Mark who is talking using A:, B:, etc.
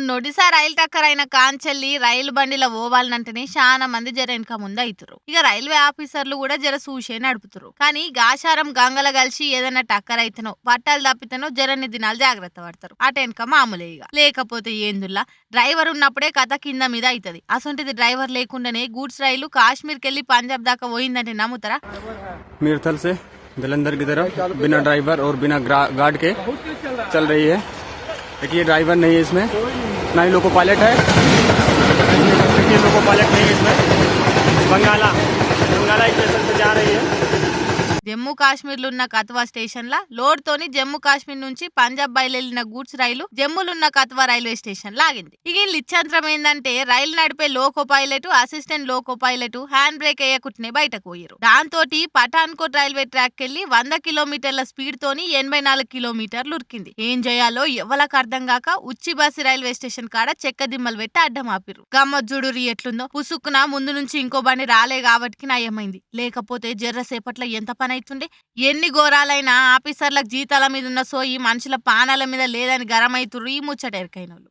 A: మొన్నొడిసా రైలు టక్కర్ అయిన కాంచెల్లి రైలు బండిలో పోవాలంటేనే చాలా మంది జర వెనక ముందు అవుతారు. ఇక రైల్వే ఆఫీసర్లు కూడా జర చూసే నడుపుతారు. కానీ గాశారం గంగల కలిసి ఏదైనా టక్కర్ అయితేనో పట్టాలు తప్పితేనో జరన్ని దినాలు జాగ్రత్త పడతారు. అటెనక మామూలే ఇక. లేకపోతే ఏందుల్లా డ్రైవర్ ఉన్నప్పుడే కథ కింద మీద అవుతుంది. అసొంటిది డ్రైవర్ లేకుండానే గూడ్స్ రైలు కాశ్మీర్కి వెళ్ళి పంజాబ్ దాకా పోయిందంటే నమ్ముతారా?
B: मीरथल से जलंधर की तरफ बिना ड्राइवर और बिना गार्ड के चल रही है। देखिए ड्राइवर नहीं है इसमें, ना ही लोको पायलट है। देखिए लोको पायलट नहीं है इसमें। बंगाला स्टेशन से जा रही है।
A: జమ్మూ కాశ్మీర్ లో ఉన్న కత్వా స్టేషన్ లా లోడ్ తోని జమ్మూ కాశ్మీర్ నుంచి పంజాబ్ బయలుదేరిన గూడ్స్ రైలు జమ్మూలున్న కత్వా రైల్వే స్టేషన్ లాగింది. ఇక లిచ్చంత్రం ఏందంటే రైలు నడిపే loco pilot, assistant loco pilot hand brake వేయకుంటనే బయటకు పోయారు. దాంతో పఠాన్కోట్ రైల్వే ట్రాక్ కెళ్లి 100 కిలోమీటర్ల స్పీడ్ తోని 84 కిలోమీటర్లు ఉరికింది. ఏం చేయాలో ఎవరికి అర్థం కాక ఉచ్చిబాసి రైల్వే స్టేషన్ కాడ చెక్క దిమ్మలు పెట్టి అడ్డం ఆపిరు. గమ్మజ్జుడురి ఎట్లుందో, పుసుక్కున ముందు నుంచి ఇంకో బండి రాలే కాబట్టి నయమైంది. లేకపోతే జర్రసేపట్ల ఎంత పని అవుతుండే. ఎన్ని ఘోరాలైనా ఆఫీసర్లకు జీతాల మీద ఉన్న సోయి మనుషుల పానాల మీద లేదని గరమైతుర్రు ఈ ముచ్చట ఎరకైనోళ్ళు.